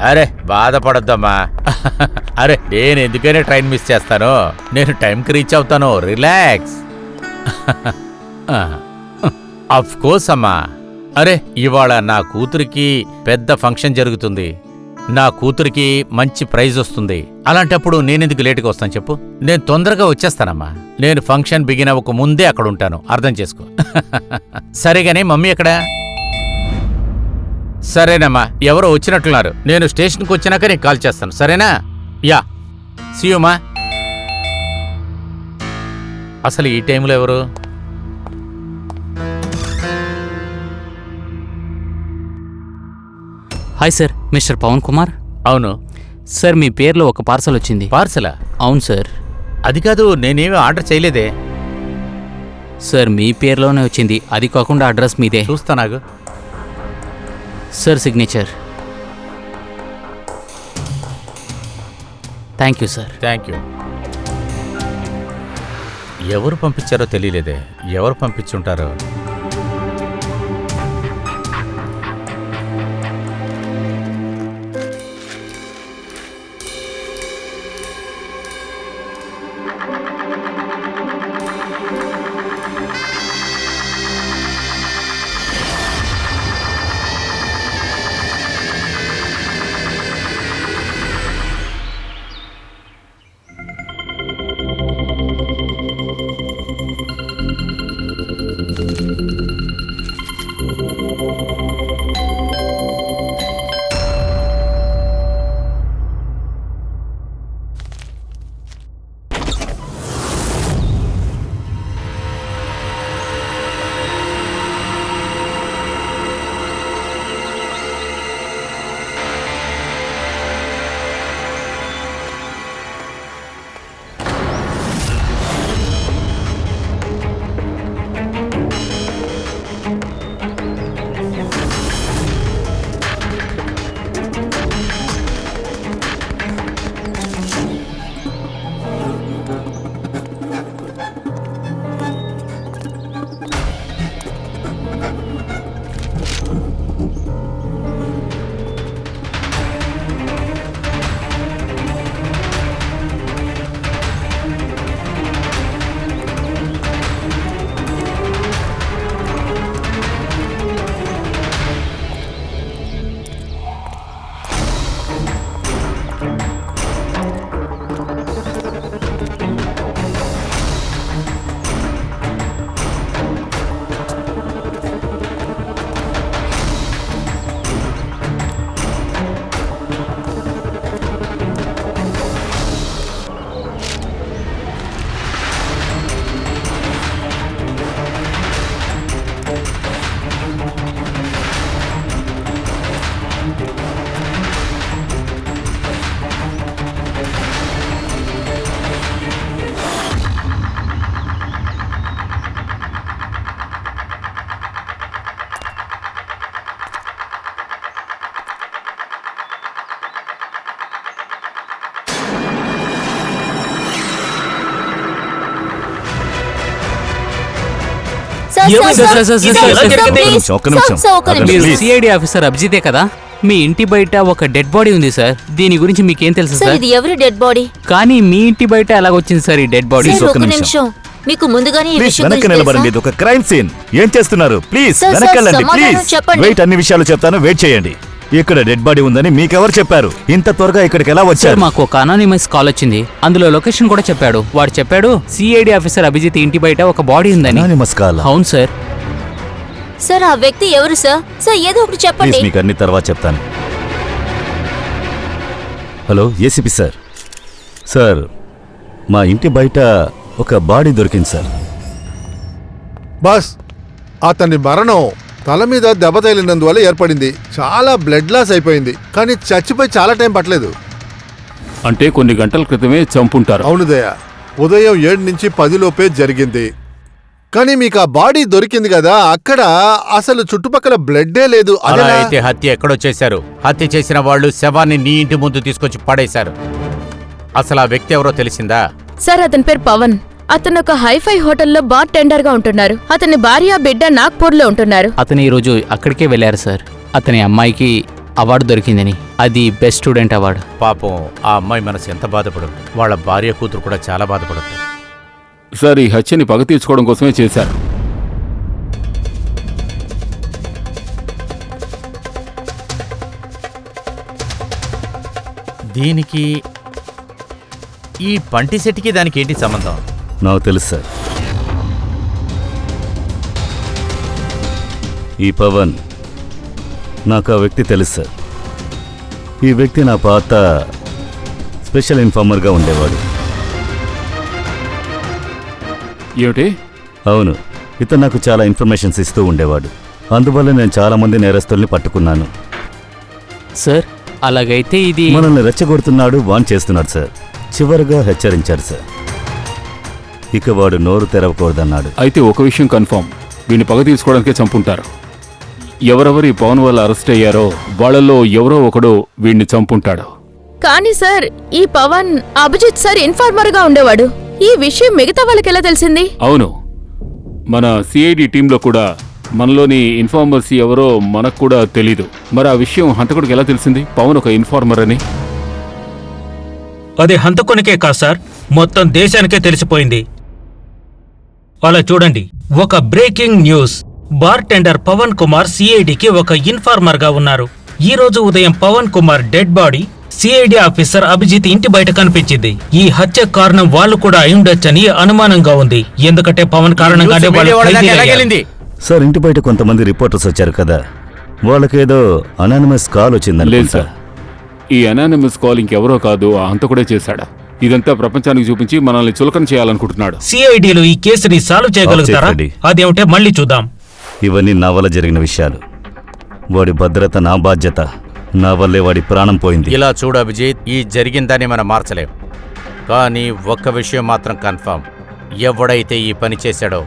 అరే బాధపడొద్దమ్మా. అరే నేను ఎందుకైనా ట్రైన్ మిస్ చేస్తాను, నేను టైంకి రీచ్ అవుతాను, రిలాక్స్. అఫ్ కోర్స్ అమ్మా. అరే ఇవాళ నా కూతురికి పెద్ద ఫంక్షన్ జరుగుతుంది, నా కూతురికి మంచి ప్రైజ్ వస్తుంది. అలాంటప్పుడు నేనెందుకు లేటుగా వస్తాను చెప్పు? నేను తొందరగా వచ్చేస్తానమ్మా. నేను ఫంక్షన్ బిగిన్ అవ్వక ముందే అక్కడ ఉంటాను, అర్థం చేసుకో. సరేగానే మమ్మీ ఎక్కడా? సరేనమ్మా, ఎవరో వచ్చినట్లున్నారు. నేను స్టేషన్కి వచ్చినాక నీకు కాల్ చేస్తాను, సరేనా? యా సీయుమా. అసలు ఈ టైంలో ఎవరు? Hi sir, mister Pawan Kumar. అవును సార్, మీ పేరులో ఒక పార్సల్ వచ్చింది. పార్సలా? అవును సార్. అది కాదు, నేనేమీ ఆర్డర్ చేయలేదే. సార్ మీ పేరులోనే వచ్చింది, అది కాకుండా అడ్రస్ మీదే. చూస్తానాగు. Sir signature. Thank you sir. Thank you. ఎవరు పంపించారో తెలియలేదే, ఎవరు పంపించుంటారో. మీరు సిఐడి ఆఫీసర్ అభిజితే కదా? మీ ఇంటి బయట ఒక డెడ్ బాడీ ఉంది సార్, దీని గురించి మీకేం తెలుసు సార్? ఇది ఎవరి డెడ్ బాడీ? కానీ మీ ఇంటి బయట ఎలాగొచ్చింది సార్ ఈ డెడ్ బాడీ? ఒక నిమిషం, మీకు ముందుగానే ఈ విషయం వెనక్కి నిలబడండి, ఇది ఒక క్రైమ్ సీన్. ఏం చేస్తున్నారు? Please వెనక్కెళ్ళండి, please. వెయిట్, అన్ని విషయాలు చెప్తాను, వెయిట్ చేయండి. ఇక్కడ డెడ్ బాడీ ఉందని మీకెవరు చెప్పారు? ఇంత త్వరగా ఇక్కడికి ఎలా వచ్చారు? మాకు ఒక అనానిమస్ కాల్ వచ్చింది, అందులో లొకేషన్ కూడా చెప్పాడు. వాడు చెప్పాడు సిఐడి ఆఫీసర్ అభిజిత్ ఇంటి బయట ఒక బాడీ ఉందని. Anonymous call? అవును సార్. సార్ ఆ వ్యక్తి ఎవరు సార్? సార్ ఏదో ఒకటి చెప్పండి. మీకు అన్ని తర్వాత చెప్తాను. Hello ACP sir. సార్ మా ఇంటి బయట ఒక బాడీ దొరికింది సార్. బాస్, అతని మరణం తల మీద దెబ్బ తగిలినందువల్ల ఏర్పడింది. చాలా బ్లడ్ లాస్ అయిపోయింది, కానీ చచ్చిపోయి చాలా టైం పట్టలేదు. అంటే కొన్ని గంటల క్రితమే చంపుంటారు. అవును దయ, ఉదయం 7 నుంచి 10 లోపే జరిగింది. కానీ మీకు ఆ బాడీ దొరికింది కదా, అక్కడ అసలు చుట్టుపక్కల బ్లడ్డే లేదు. అలా అయితే హత్య ఎక్కడో చేశారు. హత్య చేసిన వాళ్ళు శవాన్ని నీ ఇంటి ముందు తీసుకొచ్చి పడేశారు. అసలు ఆ వ్యక్తి ఎవరో తెలిసిందా? సార్ అతని పేరు పవన్. అతను ఒక హైఫై హోటల్లో బార్ టెండర్ గా ఉంటున్నారు. అతని భార్య బిడ్డ నాగ్పూర్ లో ఉంటున్నారు. అతను ఈ రోజు అక్కడికే వెళ్ళారు సార్. అతని అమ్మాయికి అవార్డు దొరికిందని. అది బెస్ట్ స్టూడెంట్ అవార్డు. పాపం ఆ అమ్మాయి మనసు ఎంత బాధపడుతుంది. వాళ్ళ భార్య కూతురు కూడా చాలా బాధపడుతుంది. సార్, ఈ హత్యని పగ తీర్చుకోవడం కోసమే చేశారు. దీనికి ఈ పంటి సెట్కి దానికి ఏంటి సంబంధం? నాకు తెలుసు సార్. ఈ పవన్, నాకు ఆ వ్యక్తి తెలుసు సార్. ఈ వ్యక్తి నా పాత స్పెషల్ ఇన్ఫార్మర్గా ఉండేవాడు. ఏమిటి? అవును, ఇతను నాకు చాలా ఇన్ఫర్మేషన్స్ ఇస్తూ ఉండేవాడు. అందువల్ల నేను చాలామంది నేరస్తుల్ని పట్టుకున్నాను. సార్, అలాగైతే ఇది మనల్ని రెచ్చగొడుతున్నాడు, వాన్ చేస్తున్నాడు సార్. చివరిగా హెచ్చరించారు సార్. ఇక వాడు నోరు తెరవకూడదన్నాడు. అయితే ఒక విషయం కన్ఫర్మ్, వీడిని పగ తీసుకోవడానికే చంపుంటారు. ఎవరెవరు ఈ పవన్ వల్ల అరెస్ట్ అయ్యారో వాళ్ళల్లో ఎవరో ఒకడు వీడిని చంపుంటాడు. కానీ సార్, ఈ పవన్ అభిజిత్ సార్ ఇన్ఫార్మర్ గా ఉండేవాడు. ఈ విషయం మిగతా వాళ్ళకి ఎలా తెలిసింది? అవును, మన సిఐడి టీంలో కూడా మనలోని ఇన్ఫార్మర్స్ ఎవరో మనకు కూడా తెలీదు. మరి ఆ విషయం హంతకుడికి ఎలా తెలిసింది పవన్ ఒక ఇన్ఫార్మర్ అని? అది హంతకునికే కాదు సార్, మొత్తం దేశానికే తెలిసిపోయింది. అలా చూడండి, ఒక breaking news. Bartender Pavan Kumar సిఐడికి ఒక ఇన్ఫార్మర్ గా ఉన్నారు. ఈ రోజు ఉదయం Pavan Kumar dead body CID officer Abhijit ఇంటి బయట కనిపించింది. ఈ హత్య కారణం వాళ్ళు కూడా అయి అనుమానంగా ఉంది. ఎందుకంటే పవన్ కారణంగానే వాళ్ళు ఖైదీలయ్యారు. సార్, ఇంటి బయట కొంతమంది రిపోర్టర్స్ వచ్చారు కదా, వాళ్ళకేదో అనానిమస్ కాల్ వచ్చిందని. లేదు సార్, ఈ అనానిమస్ కాల్ ఇంకెవరో కాదు, ఆ హంతకుడే చేశాడా. ఇదంతా ప్రపంచానికి చూపించి మనల్ని చులకన చేయాలనుకుంటున్నాడు. సిఐడిలో ఈ కేసుని సాల్వ్ చేయగలుగుతారా? అదేమిటే మళ్ళీ చూద్దాం. ఇవన్నీ నా వల్ల జరిగిన విషయాలు. వాడి భద్రత నా బాధ్యత. నా వల్లే వాడి ప్రాణం పోయింది. ఇలా చూడు అభిజిత్, ఈ జరిగిందని మనం మార్చలేం. కానీ ఒక్క విషయం మాత్రం కన్ఫర్మ్, ఎవడైతే ఈ పని చేశాడో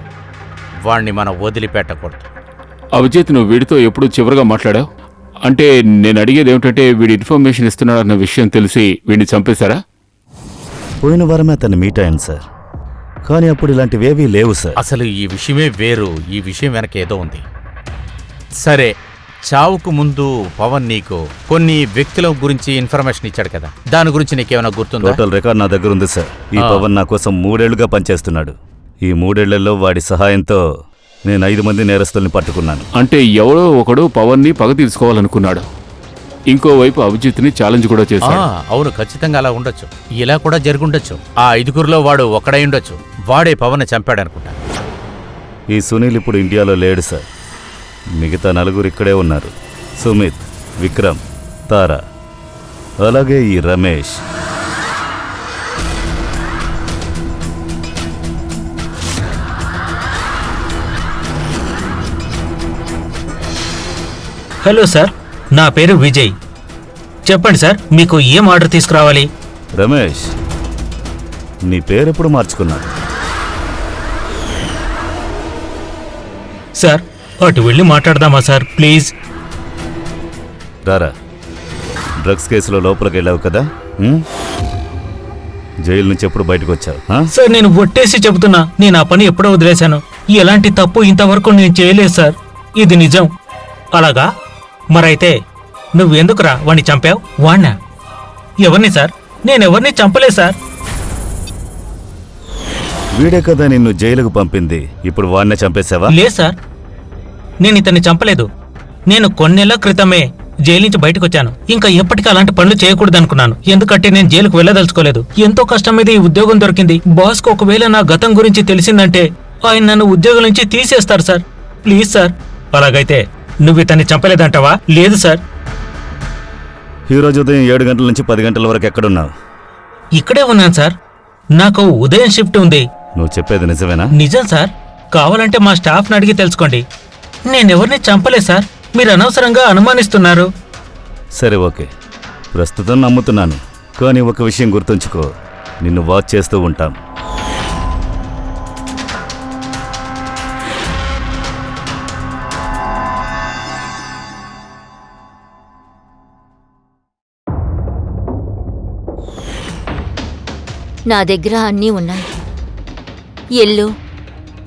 వాణ్ణి మనం వదిలిపెట్టకూడదు. అభిజిత్, నువ్వు వీడితో ఎప్పుడు చివరిగా మాట్లాడావు? అంటే నేను అడిగేది ఏమిటంటే, వీడి ఇన్ఫర్మేషన్ ఇస్తున్నాడన్న విషయం తెలిసి వీడిని చంపేశారా? పోయిన వారమే అతన్ని మీట్ అయ్యాను సార్, కానీ అప్పుడు ఇలాంటివేవీ లేవు సార్. అసలు ఈ విషయమే వేరు. ఈ విషయం వెనక ఏదో ఉంది. సరే, చావుకు ముందు పవన్ నీకు కొన్ని వ్యక్తుల గురించి ఇన్ఫర్మేషన్ ఇచ్చాడు కదా, దాని గురించి నీకేమైనా గుర్తుందా? టోటల్ రికార్డ్ నా దగ్గర ఉంది సార్. ఈ పవన్ నా కోసం 3 ఏళ్లుగా పనిచేస్తున్నాడు. ఈ 3 ఏళ్లలో వాడి సహాయంతో నేను 5 మంది నేరస్తుల్ని పట్టుకున్నాను. అంటే ఎవడో ఒకడు పవన్ని పగ తీసుకోవాలనుకున్నాడు. ఇంకోవైపు అభిజిత్ని ఛాలెంజ్ కూడా చేశాడు. అవును, ఖచ్చితంగా అలా ఉండొచ్చు. ఇలా కూడా జరుగుండొచ్చు. ఆ 5గురిలో వాడు ఒక్కడై ఉండొచ్చు. వాడే పవన్ చంపాడనుకుంటా. ఈ సునీల్ ఇప్పుడు ఇండియాలో లేడు సార్. మిగతా 4 ఇక్కడే ఉన్నారు. సుమిత్, విక్రమ్, తారా, అలాగే ఈ రమేష్. హలో సార్, నా పేరు విజయ్. చెప్పండి సార్, మీకు ఏం ఆర్డర్ తీసుకురావాలి? రమేష్, నీ పేరెప్పుడు మార్చుకున్నాడు? సార్, అటు వెళ్ళి మాట్లాడదామా సార్, ప్లీజ్? రారా, డ్రగ్స్ కేసులో లోపలికి వెళ్ళావు కదా, జైలు నుంచి ఎప్పుడు బయటకు వచ్చావు? సార్, నేను ఒట్టేసి చెబుతున్నా, నేను ఆ పని ఎప్పుడో వదిలేశాను. ఎలాంటి తప్పు ఇంతవరకు నేను చేయలేదు సార్. ఇది నిజం. అలాగా? మరైతే నువ్వెందుకురా వాణ్ణి చంపావు? వాణ్ణా? ఎవరిని సార్? నేనెవరిని చంపలేదు సార్. వీడే కదా నిన్ను జైలుకు పంపింది. ఇప్పుడు వాణ్ణే చంపేశావా? లేదు సార్, నేను ఇతన్ని చంపలేదు. నేను కొన్నేళ్ల క్రితమే జైలు నుంచి బయటకు వచ్చాను. ఇంకా ఎప్పటికీ అలాంటి పనులు చేయకూడదు అనుకున్నాను. ఎందుకంటే నేను జైలుకు వెళ్ళదలుచుకోలేదు. ఎంతో కష్టం మీద ఈ ఉద్యోగం దొరికింది. బాస్కు ఒకవేళ నా గతం గురించి తెలిసిందంటే ఆయన నన్ను ఉద్యోగం నుంచి తీసేస్తారు సార్. Please sir. అలాగైతే నువ్వు ఇతన్ని చంపలేదంటావా? లేదు సార్. ఈరోజు ఉదయం 7 గంటల నుంచి 10 గంటల వరకు ఎక్కడున్నావు? ఇక్కడే ఉన్నాను సార్. నాకు ఉదయం షిఫ్ట్ ఉంది. నువ్వు చెప్పేది నిజమేనా? నిజం సార్. కావాలంటే మా స్టాఫ్ని అడిగి తెలుసుకోండి. నేనెవరిని చంపలేదు సార్. మీరు అనవసరంగా అనుమానిస్తున్నారు. సరే, ఓకే, ప్రస్తుతం నమ్ముతున్నాను. కానీ ఒక విషయం గుర్తుంచుకో, నిన్ను వాచ్ చేస్తూ ఉంటాం. నా దగ్గర అన్నీ ఉన్నాయి. ఇల్లు,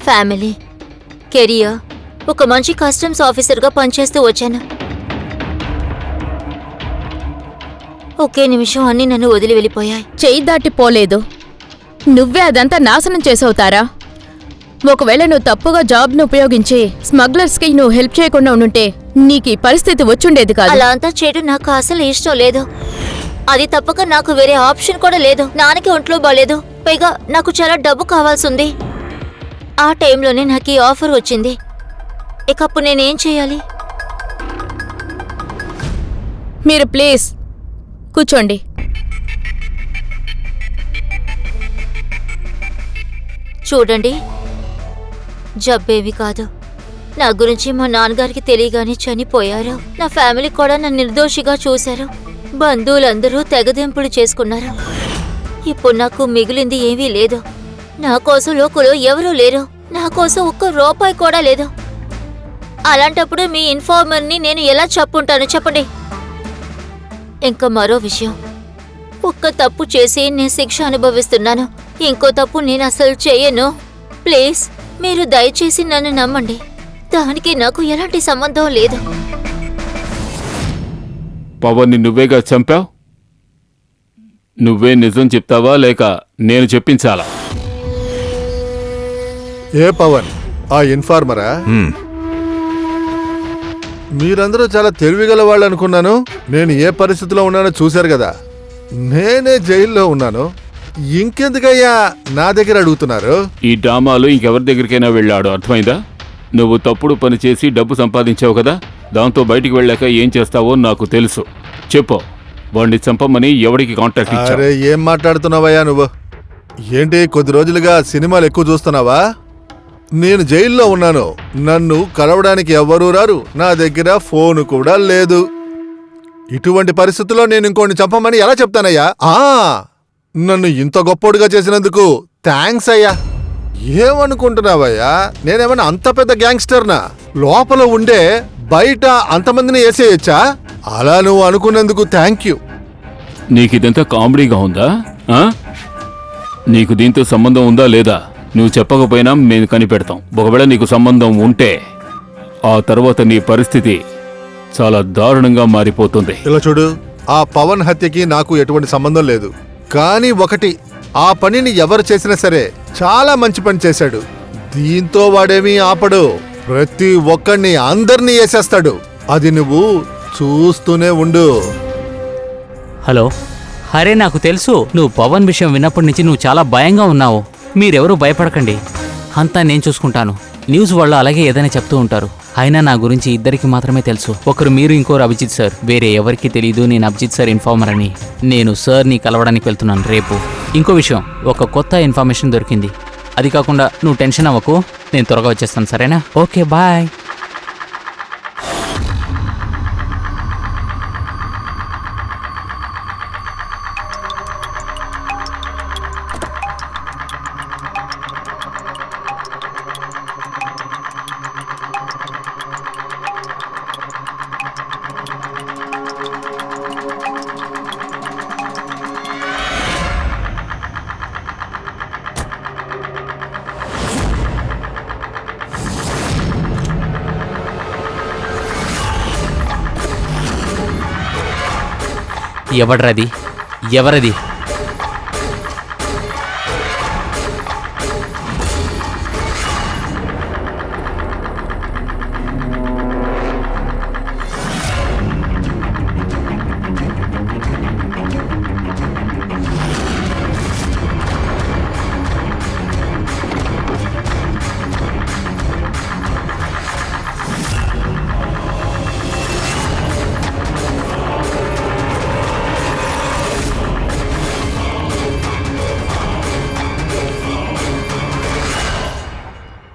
ఫ్యామిలీ, కెరియర్. ఒక మంచి కస్టమ్స్ ఆఫీసర్గా పనిచేస్తూ వచ్చాను. ఒకే నిమిషం అన్నీ నన్ను వదిలి వెళ్ళిపోయాయి. చెయ్యి దాటి పోలేదు. నువ్వే అదంతా నాశనం చేసవుతారా? ఒకవేళ నువ్వు తప్పుగా జాబ్ను ఉపయోగించి స్మగ్లర్స్కి నువ్వు హెల్ప్ చేయకుండా ఉండుంటే నీకు ఈ పరిస్థితి వచ్చుండేది కాదు. అలా అంతా చేయడం నాకు అసలు ఇష్టం లేదు. అది తప్పక నాకు వేరే ఆప్షన్ కూడా లేదు. నాన్నకి ఒంట్లో బాలేదు, పైగా నాకు చాలా డబ్బు కావాల్సింది. ఆ టైంలోనే నాకు ఈ ఆఫర్ వచ్చింది. ఇకప్పుడు నేనేం చేయాలి? మీరు ప్లీజ్ కూర్చోండి. చూడండి, జబ్బేవి కాదు. నా గురించి మా నాన్నగారికి తెలియగానే చనిపోయారు. నా ఫ్యామిలీ కూడా నన్ను నిర్దోషిగా చూశారు. బంధువులందరూ తెగదెంపులు చేసుకున్నారు. ఇప్పుడు నాకు మిగిలింది ఏమీ లేదు. నా కోసం లోకులో ఎవరూ లేరు. నా కోసం ఒక్క రూపాయి కూడా లేదు. అలాంటప్పుడు మీ ఇన్ఫార్మర్ని నేను ఎలా చెప్పుంటాను చెప్పండి. ఇంకా మరో విషయం, ఒక్క తప్పు చేసి నేను శిక్ష అనుభవిస్తున్నాను. ఇంకో తప్పు నేను అసలు చేయను. ప్లీజ్ మీరు దయచేసి నన్ను నమ్మండి. దానికి నాకు ఎలాంటి సంబంధం లేదు. పవన్ని నువ్వేగా చంపావు? నువ్వే నిజం చెప్తావా లేక నేను చెప్పించాలా? ఏ పవన్? ఆ ఇన్ఫార్మరా? మీరందరూ చాలా తెలివిగల వాళ్ళు అనుకున్నాను. నేను ఏ పరిస్థితిలో ఉన్నానో చూశారు కదా. నేనే జైల్లో ఉన్నాను. ఇంకెందుకయ్యా నా దగ్గర అడుగుతున్నారు? ఈ డ్రామాలు ఇంకెవరి దగ్గరికైనా వెళ్ళాడు, అర్థమైందా? నువ్వు తప్పుడు పని చేసి డబ్బు సంపాదించావు కదా, దాంతో బయటికి వెళ్ళాక ఏం చేస్తావో నాకు తెలుసు. చెప్పు, వాడిని చంపమని ఎవరికి కాంటాక్ట్ ఇచ్చావు? అరే ఏం మాట్లాడుతున్నావయ్యా నువ్వు? ఏంటి కొద్ది రోజులుగా సినిమాలు ఎక్కువ చూస్తున్నావా? నేను జైల్లో ఉన్నాను. నన్ను కలవడానికి ఎవ్వరూ రారు. నా దగ్గర ఫోన్ కూడా లేదు. ఇటువంటి పరిస్థితుల్లో నేను ఇంకోని చంపమని ఎలా చెప్తానయ్యా? నన్ను ఇంత గొప్పోడుగా చేసినందుకు థ్యాంక్స్ అయ్యా. ఏమనుకుంటున్నావయ్యా, నేనేమన్నా అంత పెద్ద గ్యాంగ్స్టర్నా? లోపల ఉండే బయట అంతమందిని వేసేయచ్చా? అలా నువ్వు అనుకున్నందుకు థ్యాంక్ యూ. నీకిదంతా కామెడీగా ఉందా? నీకు దీంతో సంబంధం ఉందా లేదా? నువ్వు చెప్పకపోయినా మేము కనిపెడతాం. ఒకవేళ నీకు సంబంధం ఉంటే ఆ తర్వాత నీ పరిస్థితి చాలా దారుణంగా మారిపోతుంది. ఇలా చూడు, ఆ పవన్ హత్యకి నాకు ఎటువంటి సంబంధం లేదు. కానీ ఒకటి, ఆ పనిని ఎవరు చేసినా సరే చాలా మంచి పని చేశాడు. దీంతో వాడేమీ ఆపడు. ప్రతి ఒక్కడిని అందరినీ వేసేస్తాడు. అది నువ్వు చూస్తూనే ఉండు. హలో, అరే నాకు తెలుసు నువ్వు పవన్ విషయం విన్నప్పటి నుంచి నువ్వు చాలా భయంగా ఉన్నావు. మీరెవరూ భయపడకండి, అంతా నేను చూసుకుంటాను. న్యూస్ వాళ్ళు అలాగే ఏదైనా చెప్తూ ఉంటారు. అయినా నా గురించి ఇద్దరికి మాత్రమే తెలుసు. ఒకరు మీరు, ఇంకోరు అభిజిత్ సార్. వేరే ఎవరికి తెలీదు నేను అభిజిత్ సార్ ఇన్ఫార్మర్ అని. నేను సార్ని కలవడానికి వెళ్తున్నాను రేపు. ఇంకో విషయం, ఒక కొత్త ఇన్ఫర్మేషన్ దొరికింది. అది కాకుండా నువ్వు టెన్షన్ అవ్వకు, నేను త్వరగా వచ్చేస్తాను, సరేనా? Okay bye. ఎవడ్రది? ఎవరది?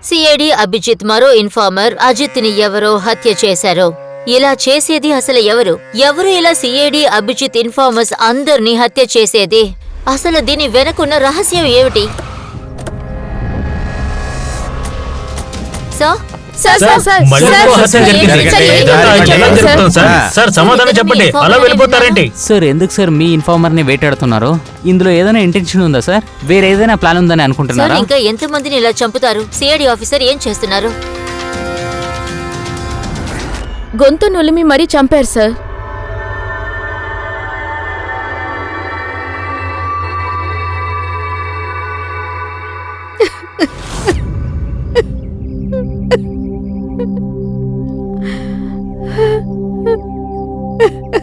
సిఐడి అభిజిత్ మరో ఇన్ఫార్మర్ అజిత్ని ఎవరో హత్య చేశారు. ఇలా చేసేది అసలు ఎవరు? ఎవరు ఇలా సిఐడి అభిజిత్ ఇన్ఫార్మర్స్ అందర్నీ హత్య చేసేది? అసలు దీని వెనకున్న రహస్యం ఏమిటి? సమాధానం చెప్పండి, అలా వెళ్ళిపోతారేంటి? సార్ ఎందుకు సార్ మీ ఇన్ఫార్మర్ ని వేటాడుతున్నారు? ఇందులో ఏదైనా ఇంటెన్షన్ ఉందా సార్? వేరే ఏదైనా ప్లాన్ ఉందని అనుకుంటున్నారా? ఇంకా ఎంతమందిని ఇలా చంపుతారు? సిఐడి ఆఫీసర్ ఏం చేస్తున్నారు? గొంతు నులిమి మరీ చంపారు సార్.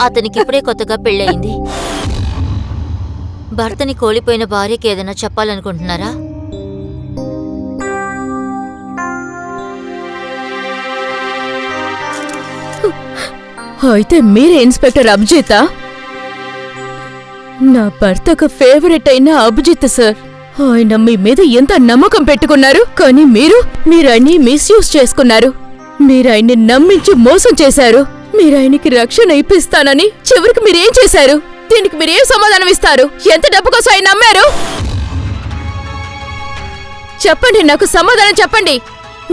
అతనికి ఇప్పుడే కొత్తగా పెళ్ళయింది. భర్తని కోల్పోయిన భార్యకి ఏదైనా చెప్పాలనుకుంటున్నారా? అయితే మీరే ఇన్స్పెక్టర్ అభిజితా? నా భర్త ఒక ఫేవరెట్ అయిన అభిజిత్ సార్. ఆయన మీ మీద ఎంత నమ్మకం పెట్టుకున్నారు, కానీ మీరు ఆయన్ని మిస్యూజ్ చేసుకున్నారు. మీరాయన్ని నమ్మించి మోసం చేశారు. మీరాయనికి రక్షణ ఇప్పిస్తానని చివరికి మీరేం చేశారు? దీనికి మీరేం సమాధానం ఇస్తారు? ఎంత డబ్బు కోసం ఆయన నమ్మారు? చెప్పండి, నాకు సమాధానం చెప్పండి.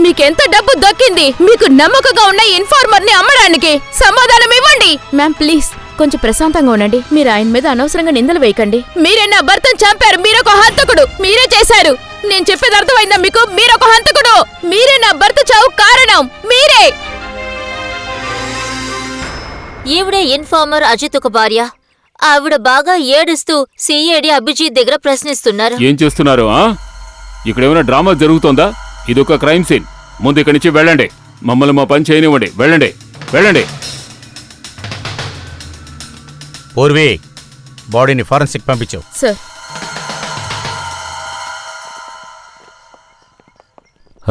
మీకెంత డబ్బు దక్కింది మీకు నమ్మకంగా ఉన్న ఇన్ఫార్మర్ ని అమ్మడానికి? సమాధానం ఇవ్వండి. మ్యామ్ ప్లీజ్ కొంచెం ప్రశాంతంగా ఉండండి. మీరు ఆయన మీద అనవసరంగా నిందలు వేయకండి. మీరే నా భర్తను చంపారు. మీరొక హంతకుడు. మీరే చేశారు. నేను చెప్పేది అర్థమైందా మీకు? మీరొక హంతకుడు. మీరే నా భర్త చావు కారణం. మీరే. ఈవిడే ఇన్ఫార్మర్ అజిత్ ఒక భార్య. ఆవిడ బాగా ఏడుస్తూ సిఐడి అభిజిత్ దగ్గర ప్రశ్నిస్తున్నారు. ఏం చేస్తున్నారు? ఇక్కడేమైనా డ్రామా జరుగుతోందా? ఇదొక క్రైమ్ సీన్. ముందు ఇక్కడి నుంచి వెళ్ళండి. మమ్మల్ని మా పని చేయనివ్వండి. వెళ్ళండి, వెళ్ళండి. పూర్వీ, బాడీని ఫారెన్సిక్ పంపించు. సార్.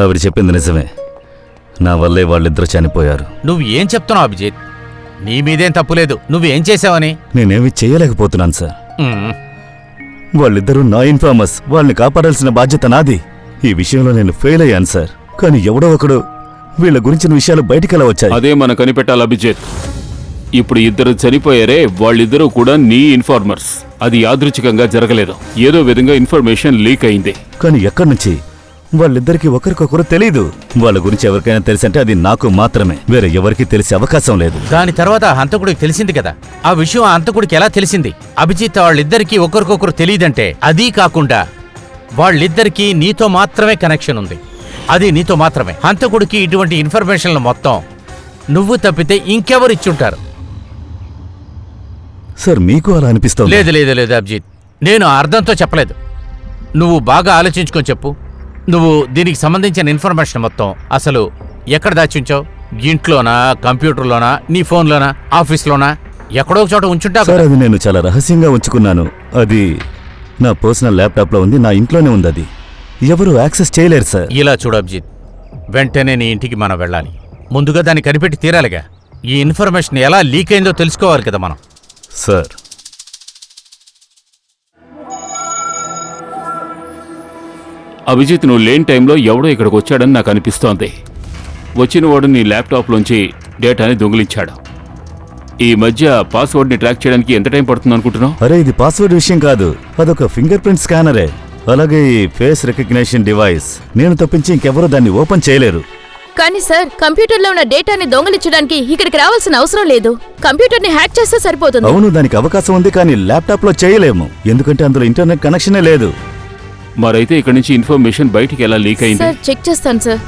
ఆవిడ చెప్పింది నిజమే. నా వల్లే వాళ్ళిద్దరూ చనిపోయారు. నువ్వు ఏం చెప్తున్నావు అభిజిత్? నీ మీదేం తప్పులేదు. నువ్వేం చేసావని? నేనేమి చేయలేకపోతున్నాను సార్. ఉమ్, వాళ్ళిద్దరూ నా ఇన్ఫార్మర్స్. వాళ్ళని కాపాడాల్సిన బాధ్యత నాది. ఈ విషయంలో నేను ఫెయిల్ అయ్యాను సార్. కానీ ఎవడో ఒకడు వీళ్ళ గురించిన విషయాలు బయటికెలా వచ్చాయి? అదే మన కనిపెట్టాలి అభిజిత్. ఇప్పుడు ఇద్దరు చనిపోయారే, వాళ్ళిద్దరూ కూడా నీ ఇన్ఫార్మర్స్. అది యాదృచ్ఛికంగా జరగలేదు. ఏదో విధంగా ఇన్ఫర్మేషన్ లీక్ అయింది. కానీ ఎక్కడి నుంచి? వాళ్ళిద్దరికి ఒకరికొకరు తెలీదు. వాళ్ళ గురించి ఎవరికైనా తెలిసంటే అది నాకు మాత్రమే. వేరే ఎవరికి తెలిసే అవకాశం లేదు. దాని తర్వాత ఆ హంతకుడికి తెలిసింది కదా. ఆ విషయం ఆ హంతకుడికి ఎలా తెలిసింది? అభిజిత్ వాళ్ళిద్దరికీ ఒకరికొకరు తెలియదంటే, అదీ కాకుండా వాళ్ళిద్దరికీ నీతో మాత్రమే కనెక్షన్ ఉంది. అది నీతో మాత్రమే. హంతకుడికి ఇటువంటి ఇన్ఫర్మేషన్లు మొత్తం నువ్వు తప్పితే ఇంకెవరు ఇచ్చుంటారు? సార్ మీకు అలా అనిపిస్తుంది? లేదు లేదు లేదు అభిజిత్, నేను అర్థంతో చెప్పలేదు. నువ్వు బాగా ఆలోచించుకొని చెప్పు. నువ్వు దీనికి సంబంధించిన ఇన్ఫర్మేషన్ మొత్తం అసలు ఎక్కడ దాచుంచావు? ఇంట్లోనా, కంప్యూటర్లోనా, నీ ఫోన్లోనా, ఆఫీస్లోనా? ఎక్కడో ఒక చోట ఉంచుంటావు. సార్ అది నేను చాలా రహస్యంగా ఉంచుకున్నాను. అది నా పర్సనల్ ల్యాప్టాప్లో ఉంది. నా ఇంట్లోనే ఉంది. అది ఎవరు యాక్సెస్ చేయలేరు సార్. ఇలా చూడు అభిజిత్, వెంటనే నీ ఇంటికి మనం వెళ్ళాలి. ముందుగా దాన్ని కనిపెట్టి తీరాలిగా. ఈ ఇన్ఫర్మేషన్ ఎలా లీక్ అయిందో తెలుసుకోవాలి కదా మనం. సార్ అభిజిత్, నువ్వు లేని టైంలో ఎవడో ఇక్కడికి వచ్చాడని నాకు అనిపిస్తోంది. వచ్చినవాడు నీ ల్యాప్టాప్లోంచి డేటాని దొంగిలించాడు. ఈ మధ్య పాస్వర్డ్ని ట్రాక్ చేయడానికి ఎంత టైం పడుతుంది అనుకుంటున్నావు? అరే ఇది పాస్వర్డ్ విషయం కాదు. అదొక ఫింగర్ ప్రింట్ స్కానరే. అలాగే ఈ ఫేస్ రికగ్నిషన్ డివైస్. నేను తప్పించి ఇంకెవరూ దాన్ని ఓపెన్ చేయలేరు. కానీ సార్, కంప్యూటర్లో ఉన్న డేటాని దొంగలించడానికి ఇక్కడికి రావాల్సిన అవసరం లేదు. కంప్యూటర్ని హ్యాక్ చేస్తే సరిపోతుంది. అవును, దానికి అవకాశం ఉంది. కానీ ల్యాప్టాప్లో చేయలేము. ఎందుకంటే అందులో ఇంటర్నెట్ కనెక్షనే లేదు. మరైతే ఇక్కడి నుంచి ఇన్ఫర్మేషన్ బయటికి ఎలా లీక్ అయింది? సార్ చెక్ చేస్తాను సార్.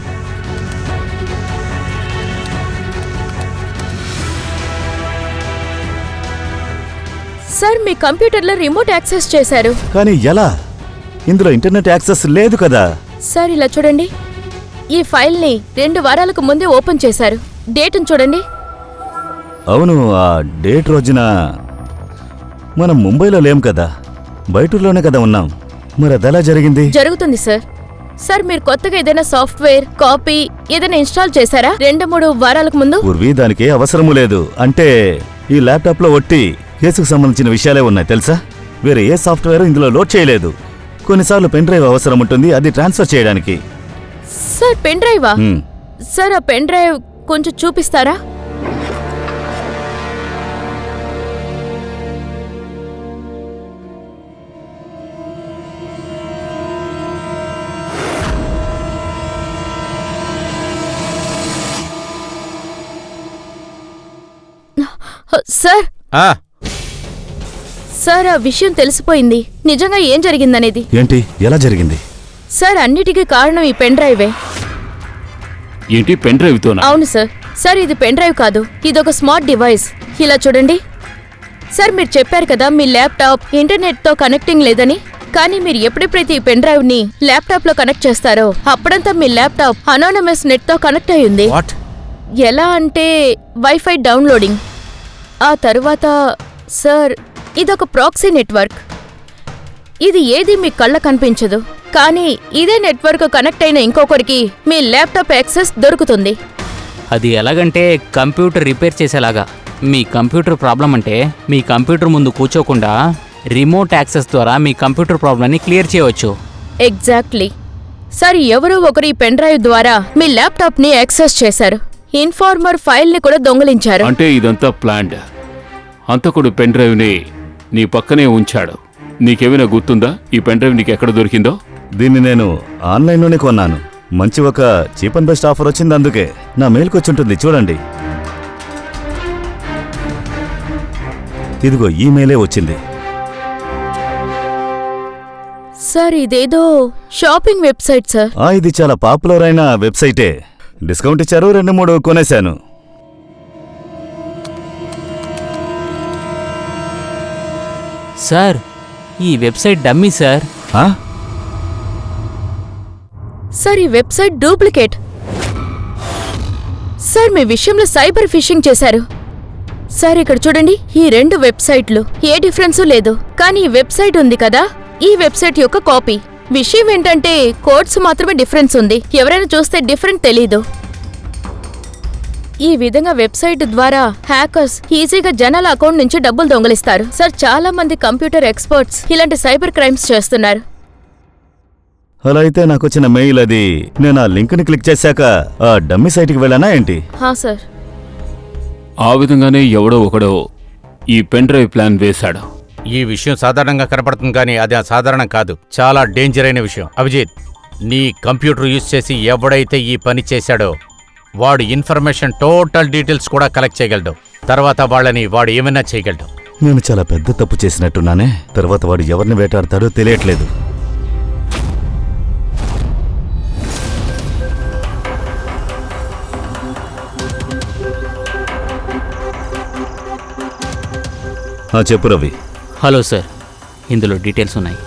సార్ మీ కంప్యూటర్లో రిమోట్ యాక్సెస్ చేశారు. కానీ ఎలా? ఇందులో ఇంటర్నెట్ యాక్సెస్ లేదు కదా. సార్ ఇలా చూడండి. ఈ ఫైల్ని 2 వారాలకు ముందే ఓపెన్ చేశారు. డేట్ను చూడండి. అవును, ఆ డేట్ రోజున మనం ముంబైలో లేం కదా, బయటూరులోనే కదా ఉన్నాం. మరి అదెలా జరిగింది? జరుగుతుంది సార్. సార్ మీరు కొత్తగా ఏదైనా సాఫ్ట్వేర్ కాపీ ఏదైనా ఇన్స్టాల్ చేశారా 2-3 వారాలకు ముందు? పూర్వీ దానికి అవసరము లేదు. అంటే ఈ ల్యాప్టాప్లో ఒట్టి కేసుకు సంబంధించిన విషయాలే ఉన్నాయి తెలుసా. వేరే ఏ సాఫ్ట్వేర్ ఇందులో లోడ్ చేయలేదు. కొన్నిసార్లు పెన్ డ్రైవ్ అవసరం ఉంటుంది, అది ట్రాన్స్ఫర్ చేయడానికి. సార్ పెన్ డ్రైవా? హ్మ్. సార్ ఆ పెన్ డ్రైవ్ కొంచెం చూపిస్తారా? సార్ ఆ, సార్ ఆ విషయం తెలిసిపోయింది. నిజంగా ఏం జరిగిందనేది. ఏంటి? ఎలా జరిగింది? సార్ అన్నిటికీ కారణం ఈ పెన్ డ్రైవే. ఏంటి, పెన్ డ్రైవ్తోనా? అవును సార్. సార్ ఇది పెన్ డ్రైవ్ కాదు, ఇదొక స్మార్ట్ డివైస్. ఇలా చూడండి. సార్ మీరు చెప్పారు కదా మీ ల్యాప్టాప్ ఇంటర్నెట్తో కనెక్టింగ్ లేదని. కానీ మీరు ఎప్పుడెప్పుడైతే ఈ పెన్ డ్రైవ్ని ల్యాప్టాప్లో కనెక్ట్ చేస్తారో అప్పుడంతా మీ ల్యాప్టాప్ అనోనమస్ నెట్తో కనెక్ట్ అయి ఉంది. వాట్? ఎలా అంటే వైఫై డౌన్లోడింగ్. ఆ తరువాత సార్ ఇదొక ప్రాక్సీ నెట్వర్క్. ఇది ఏది మీ కళ్ళ కనిపించదు, కానీ ఇదే నెట్వర్క్ కనెక్ట్ అయిన ఇంకొకరికి మీ ల్యాప్టాప్ యాక్సెస్ దొరుకుతుంది. అది ఎలాగంటే కంప్యూటర్ రిపేర్ చేసేలాగా. మీ కంప్యూటర్ ప్రాబ్లం అంటే మీ కంప్యూటర్ ముందు కూర్చోకుండా రిమోట్ యాక్సెస్ ద్వారా మీ కంప్యూటర్ ప్రాబ్లమ్ని క్లియర్ చేయవచ్చు. Exactly sir. ఎవరో ఒకరు ఈ పెన్ డ్రైవ్ ద్వారా మీ ల్యాప్టాప్ ని యాక్సెస్ చేశారు. ఇన్ఫార్మర్ ఫైల్ ని కూడా దొంగిలించారు. అంటే ఇదంతా ప్లాన్డ్. హంతకుడు పెన్ డ్రైవ్ ని నీ పక్కనే ఉంచాడు. నీకేమైనా గుర్తుందా ఈ పెన్ డ్రైవ్ నీకు ఎక్కడ దొరికిందో? దీన్ని నేను ఆన్లైన్లోనే కొన్నాను. మంచి ఒక చీప్ అండ్ బెస్ట్ ఆఫర్ వచ్చింది, అందుకే నా మెయిల్కి వచ్చి ఉంటుంది. చూడండి, ఇదిగో ఈమెయిలే వచ్చింది. సార్ ఇదేదో షాపింగ్ వెబ్సైట్ సార్. ఇది చాలా పాపులర్ అయిన వెబ్సైటే. డిస్కౌంట్ ఇచ్చారు, 2-3 కొనేశాను. సార్ ఈ వెబ్సైట్ డమ్మీ సార్. ఆ? సార్ ఈ వెబ్సైట్ డూప్లికేట్. సార్ మీ విషయంలో సైబర్ ఫిషింగ్ చేశారు. సార్ ఇక్కడ చూడండి, ఈ 2 వెబ్సైట్లు ఏ డిఫరెన్సు లేదు, కానీ ఈ వెబ్సైట్ ఉంది కదా, ఈ వెబ్సైట్ యొక్క కాపీ. విషయం ఏంటంటే కోడ్స్ మాత్రమే డిఫరెన్స్ ఉంది. ఎవరైనా చూస్తే డిఫరెంట్ తెలీదు. ఈ విధంగా వెబ్సైట్ ద్వారా హ్యాకర్స్ ఈజీగా జనాల అకౌంట్ నుంచి డబ్బులు దొంగిలిస్తారు. సార్ చాలా మంది కంప్యూటర్ ఎక్స్పర్ట్స్ ఇలాంటి సైబర్ క్రైమ్స్ చేస్తున్నారు. అలా అయితే నాకు వచ్చిన మెయిల్ అది. నేను ఆ లింక్ని క్లిక్ చేశాక ఆ డమ్మీ సైట్కి వెళ్ళానా ఏంటి? హా సార్. ఆ విధంగానే ఎవడో ఒకడో ఈ పెన్ డ్రైవ్ ప్లాన్ వేశాడు. ఈ విషయం సాధారణంగా కనపడుతుంది, కానీ అది సాధారణం కాదు. చాలా డేంజర్ అయిన విషయం. అభిజిత్, నీ కంప్యూటర్ యూజ్ చేసి ఎవడైతే ఈ పని చేశాడో వాడు ఇన్ఫర్మేషన్ టోటల్ డీటెయిల్స్ కూడా కలెక్ట్ చేయగలడు. తర్వాత వాళ్ళని వాడు ఏమైనా చేయగలడు. నేను చాలా పెద్ద తప్పు చేసినట్టున్నానే. తర్వాత వాడు ఎవరిని వేటాడతాడో తెలియట్లేదు. చెప్పు రవి. హలో సార్, ఇందులో డీటెయిల్స్ ఉన్నాయి.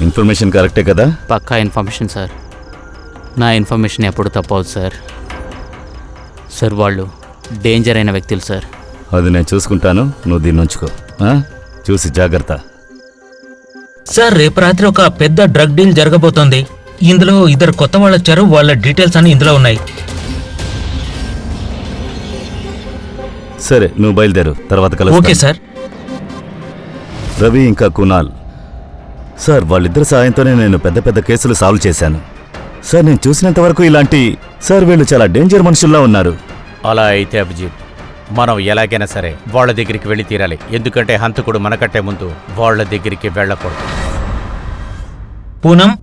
ఇన్ఫర్మేషన్ కరెక్టే కదా? పక్కా ఇన్ఫర్మేషన్ సార్. నా ఇన్ఫర్మేషన్ ఎప్పుడు తప్పవుదు సార్. సార్ వాళ్ళు డేంజర్ అయిన వ్యక్తులు సార్. అది నేను చూసుకుంటాను, నువ్వు దీన్ని ఉంచుకో. చూసి జాగ్రత్త. సార్ రేపు రాత్రి ఒక పెద్ద డ్రగ్ డీల్ జరగబోతోంది. ఇందులో 2 కొత్త వాళ్ళు వచ్చారు. వాళ్ళ డీటెయిల్స్ అన్ని ఇందులో ఉన్నాయి. సరే, నువ్వు బయలుదేరు, తర్వాత ఓకే కలుస్తాను. సార్. రవి ఇంకా కునాల్ సార్, వాళ్ళిద్దరి సాయంతోనే నేను పెద్ద పెద్ద కేసులు సాల్వ్ చేశాను. సార్ నేను చూసినంత వరకు ఇలాంటి సార్ వీళ్ళు చాలా డేంజర్ మనుషుల్లా ఉన్నారు. అలా అయితే అభిజిత్, మనం ఎలాగైనా సరే వాళ్ళ దగ్గరికి వెళ్ళి తీరాలి. ఎందుకంటే హంతకుడు మనకంటే ముందు వాళ్ళ దగ్గరికి వెళ్ళకూడదు. పూనం,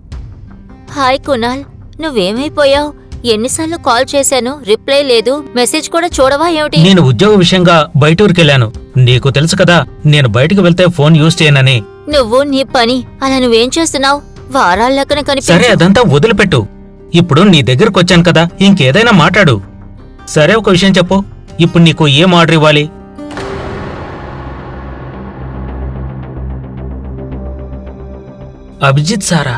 హాయ్ కునాల్, నువ్వేమైపోయావు? ఎన్నిసార్లు కాల్ చేశాను, రిప్లై లేదు. మెసేజ్ కూడా చూడవా ఏమిటి? నేను ఉద్యోగ విషయంగా బయటూరికెళ్ళాను. నీకు తెలుసు కదా, నేను బయటకు వెళ్తే ఫోన్ యూజ్ చేయనని. నువ్వు నీ పని, అలా నువ్వేం చేస్తున్నావు? వారాల లెక్కన సరే, కనిపించు. అదంతా వదిలిపెట్టు. ఇప్పుడు నీ దగ్గరకు వచ్చాను కదా, ఇంకేదైనా మాట్లాడు. సరే, ఒక విషయం చెప్పు. ఇప్పుడు నీకు ఏం ఆర్డర్ ఇవ్వాలి? అభిజిత్ సారా?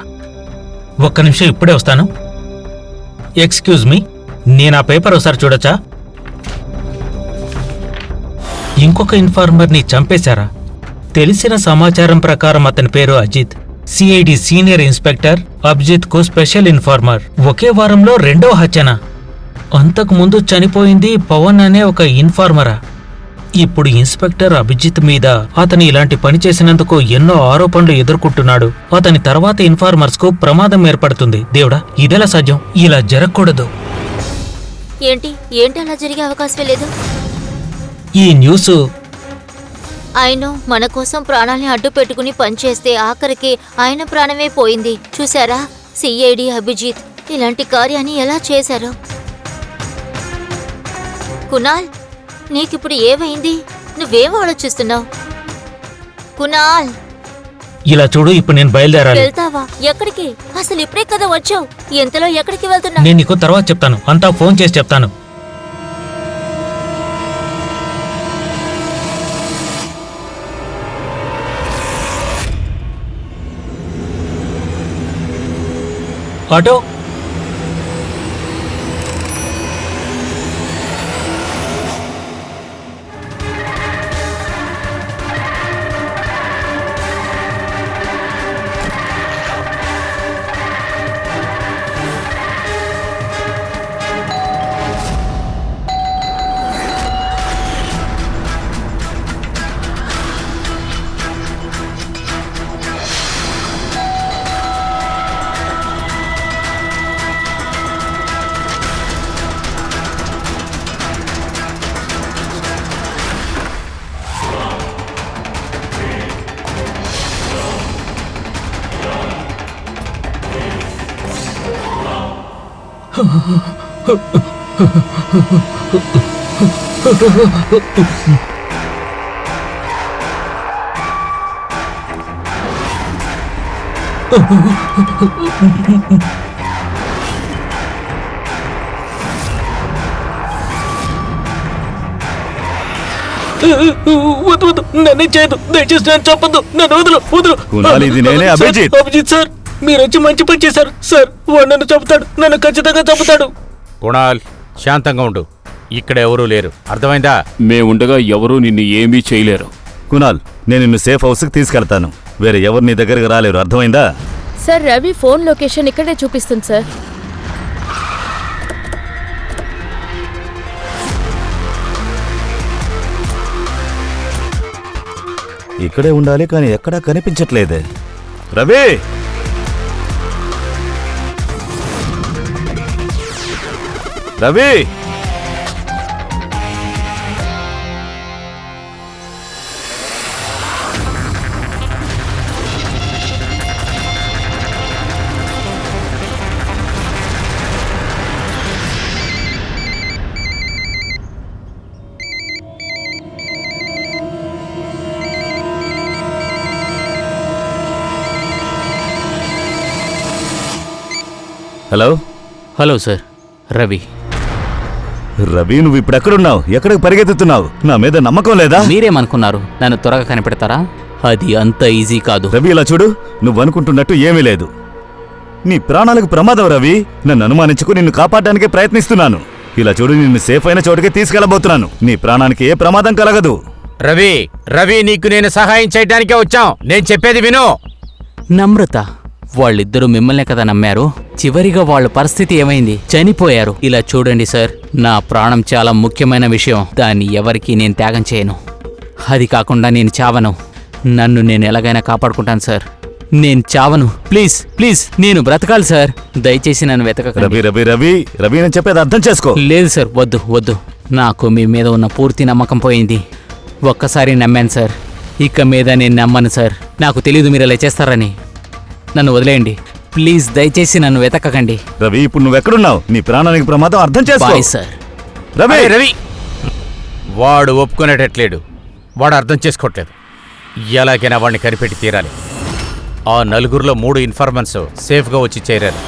ఒక్క నిమిషం, ఇప్పుడే వస్తాను. ఎక్స్క్యూజ్ మీ, నేను ఆ పేపర్ ఒకసారి చూడొచ్చా? ఇంకొక ఇన్ఫార్మర్ని చంపేశారా? తెలిసిన సమాచారం ప్రకారం అతని పేరు Ajit. CID senior inspector Abhijit కు స్పెషల్ ఇన్ఫార్మర్. ఒకే వారంలో 2వ హత్యనా? అంతకుముందు చనిపోయింది పవన్ అనే ఒక ఇన్ఫార్మరా? ఇప్పుడు ఇన్స్పెక్టర్ అభిజిత్ మీద అతను ఇలాంటి పని చేసినందుకు ఎన్నో ఆరోపణలు ఎదుర్కొంటున్నాడు. అతని తర్వాత ఇన్ఫార్మర్స్ కు ప్రమాదం ఏర్పడుతుంది. దేవుడా, ఇదెలా సాధ్యం? ఇలా జరగకూడదు. ఏంటి అలా జరిగే అవకాశమే లేదు. ఈ న్యూస్ ఆయన మన కోసం ప్రాణాల్ని అడ్డు పెట్టుకుని పనిచేస్తే ఆఖరికి ఆయన ప్రాణమే పోయింది. చూసారా, సిఐడి అభిజిత్ ఇలాంటి కార్యాన్ని ఎలా చేశారో. కునాల్, నీకిప్పుడు ఏమైంది? నువ్వేం ఆలోచిస్తున్నావు? కునాల్, ఇలా చూడు, ఇప్పుడు నేను బయలుదేరాలి. వెళ్తావా? ఎక్కడికి? అసలు ఇప్పుడే కదా వచ్చావు. ఎంతలో ఎక్కడికి వెళ్తున్నా? నేను నీకు తర్వాత చెప్తాను, అంతా ఫోన్ చేసి చెప్తాను. ఆటో, వద్దు వద్దు, నన్ను చేయదు, దయచేసి నన్ను చెప్పొద్దు, నన్ను వదులు వదులు. కునాల్, ఇది నేనే, సార్, అభిజిత్. అభిజిత్ సార్, మీరు వచ్చి మంచి పని చేశారు సార్. వాడు నన్ను చంపుతాడు, నన్ను ఖచ్చితంగా చంపుతాడు. కుణాల్, శాంతంగా ఉండు. ఇక్కడ ఎవరూ లేరు, అర్థమైందా? మేముండగా ఎవరూ నిన్ను ఏమీ చేయలేరు. కునాల్, నేను నిన్ను సేఫ్ హౌస్కి తీసుకెళ్తాను. వేరే ఎవరు నీ దగ్గరికి రాలేరు, అర్థమైందా? సార్ రవి ఫోన్ లొకేషన్ ఇక్కడే చూపిస్తుంది సార్. ఇక్కడే ఉండాలి, కానీ ఎక్కడా కనిపించట్లేదే. Ravi! Ravi! Hello hello sir, Ravi. Ravi, నువ్వు ఇప్పుడు ఎక్కడున్నావు? ఎక్కడికి పరిగెత్తుతున్నావు? నా మీద నమ్మకం లేదా? మీరేమనుకున్నారు, నన్ను త్వరగా కనిపెడతారా? అది అంత ఈజీ కాదు. రవి, ఇలా చూడు, నువ్వు అనుకుంటున్నట్టు ఏమీ లేదు. నీ ప్రాణాలకు ప్రమాదం రవి. నన్ను అనుమానించుకు నిన్ను కాపాడడానికే ప్రయత్నిస్తున్నాను. ఇలా చూడు, నిన్ను సేఫ్ అయిన చోటుకే తీసుకెళ్లబోతున్నాను. నీ ప్రాణానికి ఏ ప్రమాదం కలగదు. రవి, రవి, నీకు నేను సహాయం చేయడానికే వచ్చాం. నేను చెప్పేది విను. నమ్రత, వాళ్ళిద్దరూ మిమ్మల్నే కదా నమ్మారు. చివరిగా వాళ్ళ పరిస్థితి ఏమైంది? చనిపోయారు. ఇలా చూడండి సార్, నా ప్రాణం చాలా ముఖ్యమైన విషయం. దాన్ని ఎవరికీ నేను త్యాగం చేయను. అది కాకుండా నేను చావను. నన్ను నేను ఎలాగైనా కాపాడుకుంటాను సార్. నేను చావను. ప్లీజ్ ప్లీజ్, నేను బ్రతకాలి సార్. దయచేసి నన్ను వెతకకండి. రవి రవి రవి రవి, నేను చెప్పేది అర్థం చేసుకో. లేదు సార్, వద్దు వద్దు. నాకు మీ మీద ఉన్న పూర్తి నమ్మకం పోయింది. ఒక్కసారి నమ్మాను సార్, ఇక మీద నేను నమ్మను సార్. నాకు తెలీదు మీరు ఇలా చేస్తారని. నన్ను వదిలేయండి ప్లీజ్, దయచేసి నన్ను వెతకకండి. రవి, ఇప్పుడు నువ్వు ఎక్కడున్నావు? నీ ప్రాణానికి ప్రమాదం, అర్థం చేసుకో. Bye sir. రవి అరే రవి, వాడు ఒప్పుకునేటట్లేడు. వాడు అర్థం చేసుకోవట్లేదు. ఎలాగైనా వాడిని కనిపెట్టి తీరాలి. ఆ నలుగురిలో 3 ఇన్ఫార్మర్స్ సేఫ్గా వచ్చి చేరారు.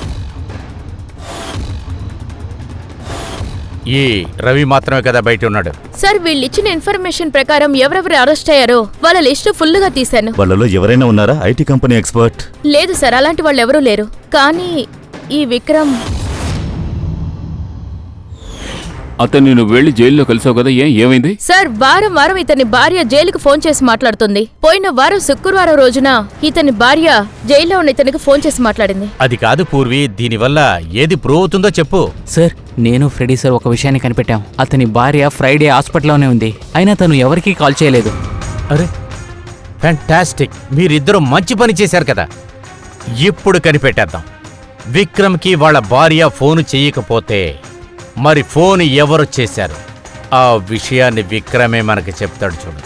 ఈ రవి మాత్రమే కదా బయట ఉన్నాడు. సార్ వీళ్ళిచ్చిన ఇన్ఫర్మేషన్ ప్రకారం ఎవరెవరు అరెస్ట్ అయ్యారో వాళ్ళ లిస్టు ఫుల్గా తీశాను. వాళ్ళలో ఎవరైనా ఉన్నారా? IT company expert? లేదు సార్, అలాంటి వాళ్ళు ఎవరూ లేరు. కానీ ఈ విక్రమ్ అతన్ని నువ్వు వెళ్ళి జైల్లో కలిసావు కదా, ఏమైంది? సార్ వారం వారం ఇతని భార్య జైలుకు ఫోన్ చేసి మాట్లాడుతుంది. పోయిన వారం శుక్రవారం రోజున ఇతని భార్య జైల్లో ఉన్న ఇతనికి ఫోన్ చేసి మాట్లాడింది. అది కాదు పూర్వి, దీనివల్ల ఏది ప్రూవ్ అవుతుందో చెప్పు. సార్, నేను ఫ్రెడీ సార్ ఒక విషయాన్ని కనిపెట్టాం. అతని భార్య ఫ్రైడే హాస్పిటల్లోనే ఉంది, అయినా తను ఎవరికీ కాల్ చేయలేదు. అరే ఫ్యాంటాస్టిక్, మీరిద్దరూ మంచి పని చేశారు కదా. ఇప్పుడు కనిపెట్టేద్దాం. విక్రమ్కి వాళ్ళ భార్య ఫోను చెయ్యకపోతే మరి ఫోన్ ఎవరు చేశారు? ఆ విషయాన్ని విక్రమే మనకి చెప్తాడు చూడు.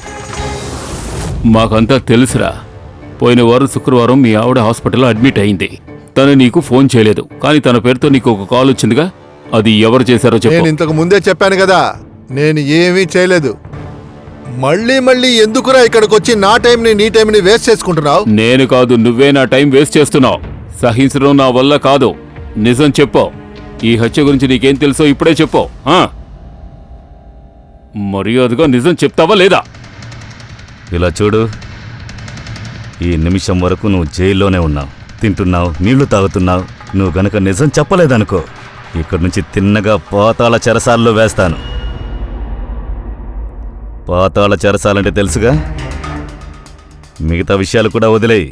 మాకంతా తెలుసురా. పోయిన వారం శుక్రవారం మీ ఆవిడ హాస్పిటల్లో అడ్మిట్ అయింది. తను నీకు ఫోన్ చేయలేదు, కానీ తన పేరుతో నీకు ఒక కాల్ వచ్చిందిగా. అది ఎవరు చేశారో చెప్పు. నేను ఇంతకు ముందే చెప్పాను కదా, నేను ఏమీ చేయలేదు. మళ్ళీ మళ్ళీ ఎందుకురా ఇక్కడికి వచ్చి నా టైంని నీ టైంని వేస్ట్ చేసుకుంటున్నావు? నేను కాదు, నువ్వే నా టైం వేస్ట్ చేస్తున్నావు. సహించడం నా వల్ల కాదు. నిజం చెప్పు. ఈ హత్య గురించి నీకేం తెలుసో ఇప్పుడే చెప్పు. మర్యాదగా నిజం చెప్తావా లేదా? ఇలా చూడు, ఈ నిమిషం వరకు నువ్వు జైల్లోనే ఉన్నావు, తింటున్నావు, నీళ్లు తాగుతున్నావు. నువ్వు గనక నిజం చెప్పలేదనుకో, ఇక్కడి నుంచి తిన్నగా పాతాళ చెరసాల్లో వేస్తాను. పాతాళ చెరసాలంటే తెలుసుగా? మిగతా విషయాలు కూడా వదిలేయి.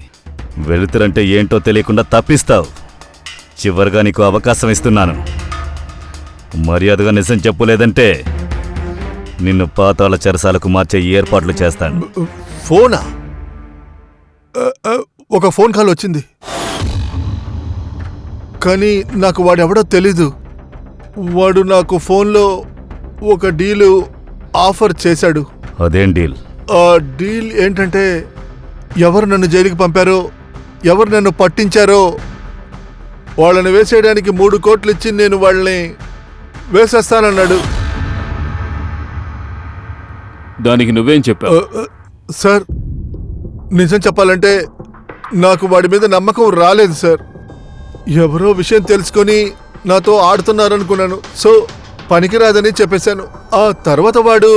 వెలుతురంటే ఏంటో తెలియకుండా తప్పిస్తావు. చివరిగా నీకు అవకాశం ఇస్తున్నాను. మర్యాదగా నిజం చెప్పలేదంటే నిన్ను పాతాళ చెరసాలకు మార్చే ఏర్పాట్లు చేస్తాను. ఫోనా? ఒక ఫోన్ కాల్ వచ్చింది, కానీ నాకు వాడెవడో తెలీదు. వాడు నాకు ఫోన్లో ఒక డీలు ఆఫర్ చేశాడు. అదేం డీల్? ఆ డీల్ ఏంటంటే, ఎవరు నన్ను జైలుకి పంపారో, ఎవరు నన్ను పట్టించారో వాళ్ళని వేసేయడానికి 3 కోట్లు ఇచ్చి నేను వాళ్ళని వేసేస్తానన్నాడు. దానికి నువ్వేం చెప్పావు? సార్, నిజం చెప్పాలంటే నాకు వాడి మీద నమ్మకం రాలేదు సార్. ఎవరో విషయం తెలుసుకొని నాతో ఆడుతున్నారనుకున్నాను. సో పనికిరాదని చెప్పేశాను. ఆ తర్వాత వాడు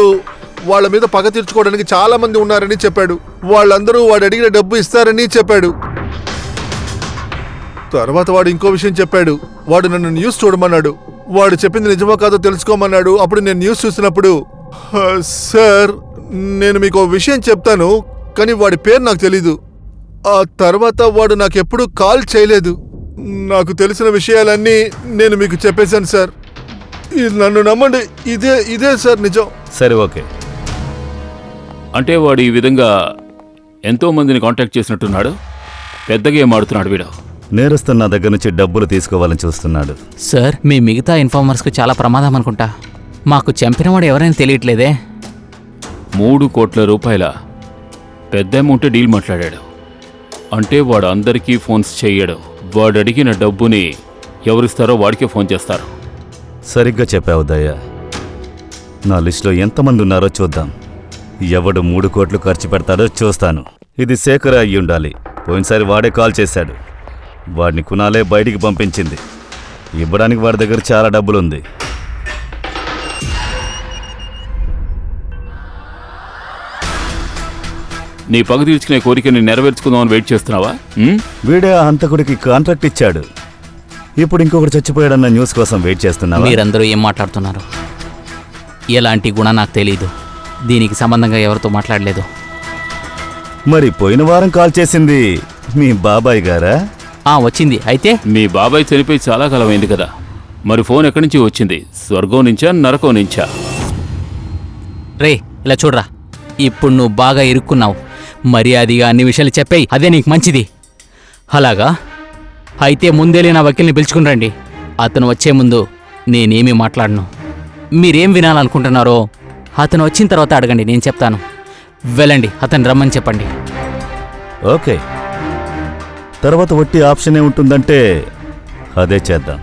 వాళ్ళ మీద పగ తీర్చుకోవడానికి చాలా మంది ఉన్నారని చెప్పాడు. వాళ్ళందరూ వాడు అడిగిన డబ్బు ఇస్తారని చెప్పాడు. తర్వాత వాడు ఇంకో విషయం చెప్పాడు. వాడు నన్ను న్యూస్ చూడమన్నాడు. వాడు చెప్పింది నిజమో కాదో తెలుసుకోమన్నాడు. అప్పుడు నేను న్యూస్ చూసినప్పుడు, సార్ నేను మీకు విషయం చెప్తాను, కానీ వాడి పేరు నాకు తెలీదు. ఆ తర్వాత వాడు నాకెప్పుడు కాల్ చేయలేదు. నాకు తెలిసిన విషయాలన్నీ నేను మీకు చెప్పేశాను సార్. ఇది నన్ను నమ్మండి, ఇదే సార్ నిజం. సరే, ఓకే. అంటే వాడు ఈ విధంగా ఎంతో మందిని కాంటాక్ట్ చేసినట్టున్నాడు. పెద్దగా ఏం ఆడుతున్నాడు వీడు. నేరస్తున్న నా దగ్గర నుంచి డబ్బులు తీసుకోవాలని చూస్తున్నాడు. సార్, మీ మిగతా ఇన్ఫార్మర్స్కు చాలా ప్రమాదం అనుకుంటా. మాకు చంపినవాడు ఎవరైనా తెలియట్లేదే. 3 కోట్ల రూపాయల పెద్ద అమౌంట్ డీల్ మాట్లాడాడు. అంటే వాడు అందరికీ ఫోన్స్ చెయ్యడు. వాడు అడిగిన డబ్బుని ఎవరిస్తారో వాడికే ఫోన్ చేస్తారు. సరిగ్గా చెప్పావు దయ్యా. నా లిస్టులో ఎంతమంది ఉన్నారో చూద్దాం. ఎవడు 3 కోట్లు ఖర్చు పెడతాడో చూస్తాను. ఇది శేఖర్ అయ్యి ఉండాలి. పోయినసారి వాడే కాల్ చేశాడు. వాడిని కునాలే బయటికి పంపించింది. ఇవ్వడానికి వాడి దగ్గర చాలా డబ్బులుంది. నీ పగ తీర్చుకునే కోరికని నెరవేర్చుకుందామని వెయిట్ చేస్తున్నావా? వీడే ఆ హంతకుడికి కాంట్రాక్ట్ ఇచ్చాడు. ఇప్పుడు ఇంకొకటి చచ్చిపోయాడన్న న్యూస్ కోసం వెయిట్ చేస్తున్నావా? మీరందరూ ఏం మాట్లాడుతున్నారు? ఎలాంటి గుణ నాకు తెలీదు. దీనికి సంబంధంగా ఎవరితో మాట్లాడలేదు. మరి పోయిన వారం కాల్ చేసింది మీ బాబాయ్ గారా? వచ్చింది. అయితే మీ బాబాయ్ చనిపోయి చాలా కాలం అయింది కదా. మరి ఫోన్ ఎక్కడి నుంచి వచ్చింది? స్వర్గం నుంచా, నరకం నుంచా? రే, ఇలా చూడరా. ఇప్పుడు నువ్వు బాగా ఇరుక్కున్నావు. మర్యాదగా అన్ని విషయాలు చెప్పేయి, అదే నీకు మంచిది. అలాగా? అయితే ముందేలే నా వకీల్ని పిలుచుకుని రండి. అతను వచ్చే ముందు నేనేమీ మాట్లాడను. మీరేం వినాలనుకుంటున్నారో అతను వచ్చిన తర్వాత అడగండి, నేను చెప్తాను. వెళ్ళండి, అతను రమ్మని చెప్పండి. ఓకే. తర్వాత వట్టి ఆప్షనే ఉంటుందంటే అదే చేద్దాం.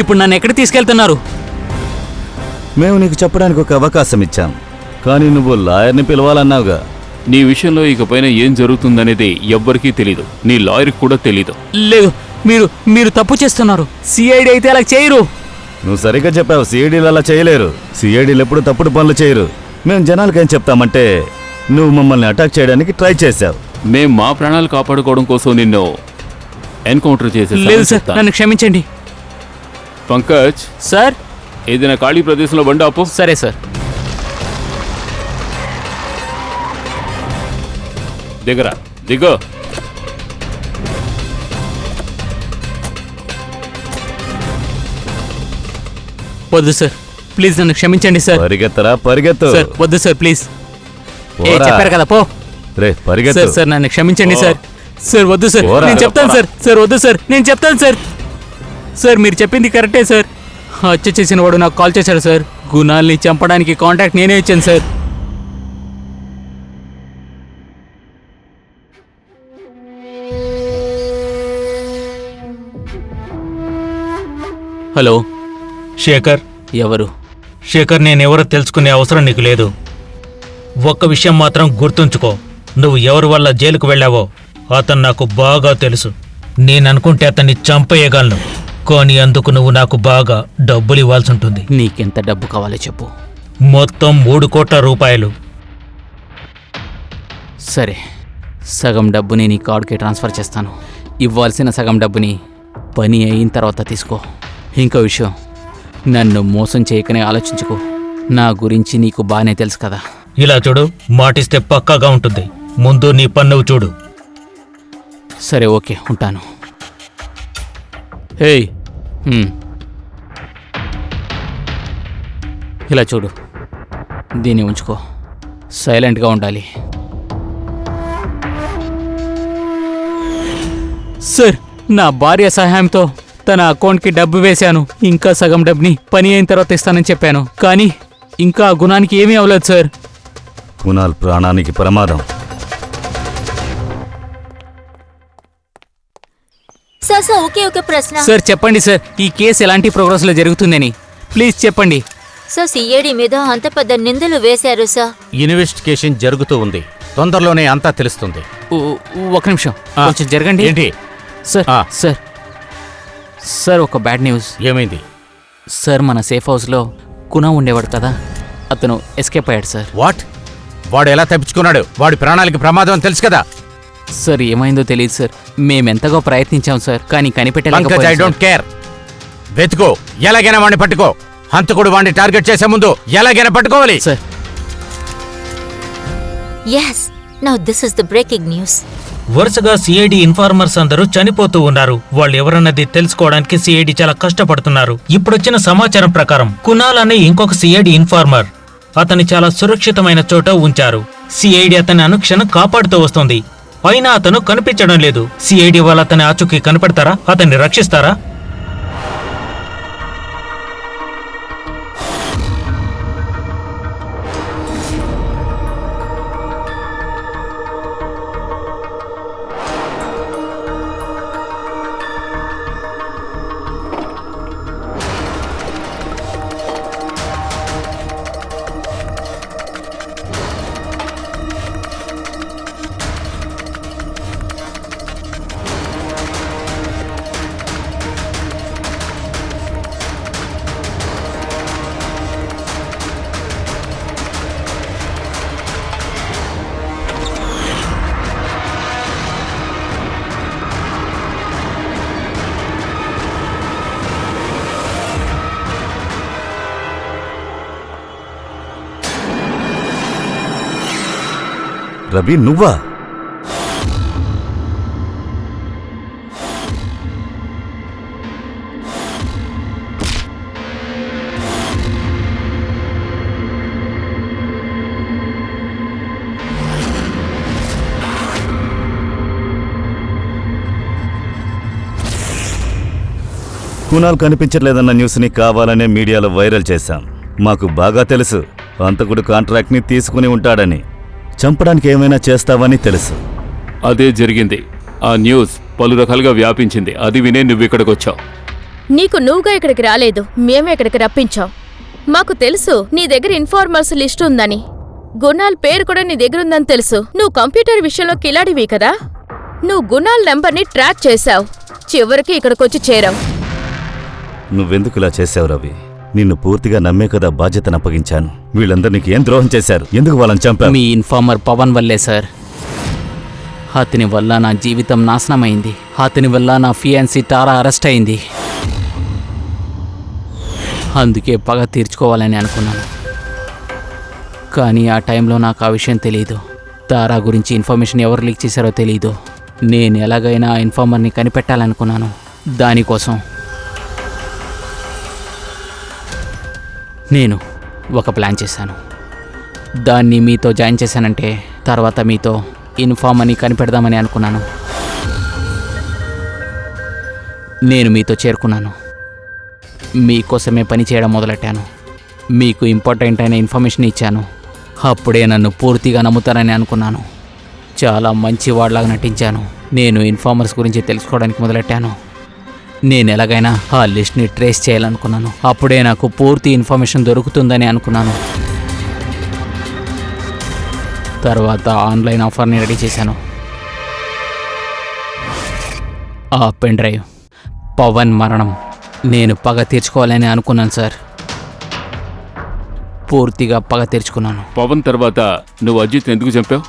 ఇప్పుడు నన్ను ఎక్కడికి తీసుకెళ్తున్నారు? మేము నీకు చెప్పడానికి ఒక అవకాశం ఇచ్చాం, కానీ నువ్వు లాయర్ని పిలవాలన్నావుగా. నీ విషయంలో ఇకపైన ఏం జరుగుతుందనేది ఎవ్వరికీ తెలీదు. నీ లాయర్కి కూడా తెలీదు. లేదు, మీరు తప్పు చేస్తున్నారు. సిఐడి అయితే అలా చేయరు. నువ్వు సరిగ్గా చెప్పావు. సిఐడీలు అలా చేయలేరు. సిఐడీలు ఎప్పుడు తప్పుడు పనులు చేయరు. మేము జనాలకి ఏం చెప్తామంటే నువ్వు మమ్మల్ని అటాక్ చేయడానికి ట్రై చేశావు. మేం మా ప్రాణాలు కాపాడుకోవడం కోసం నిన్ను ఎన్కౌంటర్ లేదు చేసేసాం. సార్, నన్ను క్షమించండి. పంకజ్, సార్, ఏదైనా ఖాళీ ప్రదేశంలో బండి ఆపు. సరే సార్. దిగో. వద్దు సార్, ప్లీజ్ నన్ను క్షమించండి సార్. పరిగెత్తు. సార్ వద్దు సార్, ప్లీజ్. పోరా. చెప్పారు కదా, పో. రే పరిగెత్తు. సార్ నన్ను క్షమించండి సార్. సార్ వద్దు సార్, పోరా. నేను చెప్తాను సార్. సార్ వద్దు సార్, నేను చెప్తాను సార్. సార్ మీరు చెప్పింది కరెక్టే సార్. హత్య చేసిన వాడు నాకు కాల్ చేశాడు సార్. గుణాల్ని చంపడానికి కాంటాక్ట్ నేనే ఇచ్చాను సార్. హలో, శేఖర్. ఎవరు? శేఖర్, నేనెవరో తెలుసుకునే అవసరం నీకు లేదు. ఒక్క విషయం మాత్రం గుర్తుంచుకో. నువ్వు ఎవరి వల్ల జైలుకు వెళ్ళావో అతను నాకు బాగా తెలుసు. నేననుకుంటే అతన్ని చంపేయగలను, కానీ అందుకు నువ్వు నాకు బాగా డబ్బులు ఇవ్వాల్సి ఉంటుంది. నీకెంత డబ్బు కావాలో చెప్పు. మొత్తం 3 కోట్ల రూపాయలు. సరే, సగం డబ్బుని నీ కార్డుకి ట్రాన్స్ఫర్ చేస్తాను. ఇవ్వాల్సిన సగం డబ్బుని పని అయిన తర్వాత తీసుకో. ఇంకో విషయం, నన్ను మోసం చేయకనే ఆలోచించుకో. నా గురించి నీకు బాగానే తెలుసు కదా. ఇలా చూడు, మాటిస్తే పక్కాగా ఉంటుంది. ముందు నీ పన్నువు చూడు. సరే, ఓకే, ఉంటాను. హేయ్, ఇలా చూడు, దీన్ని ఉంచుకో. సైలెంట్గా ఉండాలి. సార్, నా భార్య సహాయంతో తన అకౌంట్కి డబ్బు వేశాను. ఇంకా సగం డబ్బుని పని అయిన తర్వాత ఇస్తానని చెప్పాను, కానీ ఇంకా ఆ గుణానికి ఏమీ అవ్వలేదు సార్. కునాల్ ప్రాణానికి ప్రమాదం. సార్ ఒకే ప్రశ్న. సార్ చెప్పండి సార్, ఈ కేసు ఎలాంటి ప్రోగ్రెస్లో జరుగుతుందని ప్లీజ్ చెప్పండి. సార్ సిఐడి మీద అంత పెద్ద నిందలు వేశారు సార్. ఇన్వెస్టిగేషన్ జరుగుతూ ఉంది, తొందరలోనే అంతా తెలుస్తుంది. ఒక నిమిషం కొంచెం జరగండి. ఏంటి సార్ సార్ సార్ ఒక బ్యాడ్ న్యూస్. ఏమైంది? సార్ మన సేఫ్ హౌస్లో కునా ఉండేవాడు కదా, అతను ఎస్కేప్ అయ్యాడు సార్. వాట్? వాడు ఎలా తప్పించుకున్నాడు? వాడి ప్రాణాలకి ప్రమాదం అని తెలుసు కదా. సార్ ఏమైందో తెలియదు సార్, మేమెంతగా ప్రయత్నించాం సార్, కానీ పంకజ్, ఐ కనిపెట్టలేకపోయాం డోంట్ కేర్. వెతుకో, ఎలాగైనా వాడిని పట్టుకో. హంతకుడు వాడిని టార్గెట్ చేసే ముందు ఎలాగైనా పట్టుకోవాలి. Sir. yes now this is the breaking news. వరుసగా సిఐడి ఇన్ఫార్మర్స్ అందరూ చనిపోతూ ఉన్నారు. వాళ్ళు ఎవరన్నది తెలుసుకోవడానికి సిఐడి చాలా కష్టపడుతున్నారు. ఇప్పుడొచ్చిన సమాచారం ప్రకారం కునాల్ అనే ఇంకొక సిఐడి ఇన్ఫార్మర్ అతన్ని చాలా సురక్షితమైన చోట ఉంచారు. సిఐడి అతన్ని అనుక్షణం కాపాడుతూ వస్తుంది, అయినా అతను కనిపించడం లేదు. సిఐడి వాళ్ళు అతని ఆచూకీ కనిపెడతారా? అతన్ని రక్షిస్తారా? రవి, నువ్వా? కునాల్ కనిపించట్లేదన్న న్యూస్ని కావాలనే మీడియాలో వైరల్ చేశాం. మాకు బాగా తెలుసు హంతకుడు కాంట్రాక్ట్ని తీసుకుని ఉంటాడని. చంపడానికి ఏమైనా చేస్తావని తెలుసు. అదే జరిగింది. ఆ న్యూస్ పలు రకాలుగా వ్యాపించింది. అది వినే నువ్వు ఇక్కడికి వచ్చావు. నీకు నువ్వుగా ఇక్కడికి రాలేదు, మేమే ఇక్కడికి రప్పించాం. మాకు తెలుసు నీ దగ్గర ఇన్ఫార్మర్స్ లిస్ట్ ఉందని, గుణాల్ పేరు కూడా నీ దగ్గర ఉందని తెలుసు. నువ్వు కంప్యూటర్ విషయంలో కిలాడివి కదా, నువ్వు గుణాల్ నెంబర్ని ట్రాక్ చేశావు, చివరికి ఇక్కడికొచ్చి చేరావు. నువ్వెందుకు ఇలా చేశావు రవి? నిన్ను పూర్తిగా నమ్మే కదా బాధ్యతను అప్పగించాను. వీళ్ళందరూ నీకు ఏం ద్రోహం చేశారు? ఎందుకు వాళ్ళని చంపావు? మీ ఇన్ఫార్మర్ పవన్ వల్లే సార్. అతని వల్ల నా జీవితం నాశనమైంది. అతని వల్ల నా ఫియాన్సీ తారా అరెస్ట్ అయింది. అందుకే పగ తీర్చుకోవాలని అనుకున్నాను. కానీ ఆ టైంలో నాకు ఆ విషయం తెలీదు. తారా గురించి ఇన్ఫర్మేషన్ ఎవరు లీక్ చేశారో తెలీదు. నేను ఎలాగైనా ఆ ఇన్ఫార్మర్ని కనిపెట్టాలనుకున్నాను. దానికోసం నేను ఒక ప్లాన్ చేశాను. దాన్ని మీతో జాయిన్ చేశానంటే తర్వాత మీతో ఇన్ఫార్మర్ని కనిపెడదామని అనుకున్నాను. నేను మీతో చేరుకున్నాను. మీకోసమే పని చేయడం మొదలెట్టాను. మీకు ఇంపార్టెంట్ అయిన ఇన్ఫర్మేషన్ ఇచ్చాను. అప్పుడే నన్ను పూర్తిగా నమ్ముతారని అనుకున్నాను. చాలా మంచివాడిలాగా నటించాను. నేను ఇన్ఫార్మర్స్ గురించి తెలుసుకోవడానికి మొదలెట్టాను. నేను ఎలాగైనా ఆ లిస్ట్ని ట్రేస్ చేయాలనుకున్నాను. అప్పుడే నాకు పూర్తి ఇన్ఫర్మేషన్ దొరుకుతుందని అనుకున్నాను. తర్వాత ఆన్లైన్ ఆఫర్ని రెడీ చేశాను. ఆ పెన్ డ్రైవ్, పవన్ మరణం. నేను పగ తీర్చుకోవాలని అనుకున్నాను సార్. పూర్తిగా పగ తీర్చుకున్నాను. పవన్ తర్వాత నువ్వు అజిత్ ఎందుకు చంపావు?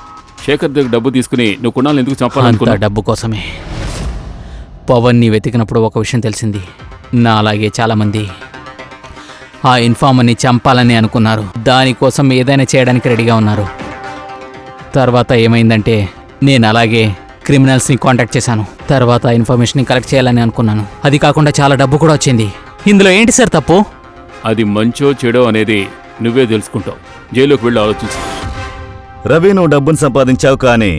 శేఖర్ దగ్గర డబ్బు తీసుకుని నువ్వు కుణాల్ ఎందుకు అంత చంపాలనుకున్నావు? డబ్బు కోసమే. పవన్ని వెతికినప్పుడు ఒక విషయం తెలిసింది. నా అలాగే చాలామంది ఆ ఇన్ఫార్మర్ని చంపాలని అనుకున్నారు. దానికోసం ఏదైనా చేయడానికి రెడీగా ఉన్నారు. తర్వాత ఏమైందంటే నేను అలాగే క్రిమినల్స్ని కాంటాక్ట్ చేశాను. తర్వాత ఇన్ఫర్మేషన్ని కలెక్ట్ చేయాలని అనుకున్నాను. అది కాకుండా చాలా డబ్బు కూడా వచ్చింది. ఇందులో ఏంటి సార్ తప్పు? అది మంచో చెడో అనేది నువ్వే తెలుసుకుంటావు. జైలుకి వెళ్ళి ఆలోచించు. రవి, నువ్వు డబ్బును సంపాదించావు, కానీ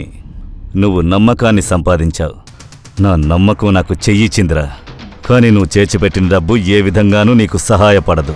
నువ్వు నమ్మకాన్ని సంపాదించావు. నా నమ్మకం నాకు చెయ్యిచిందిరా. కానీ నువ్వు చేర్చిపెట్టిన డబ్బు ఏ విధంగానూ నీకు సహాయపడదు.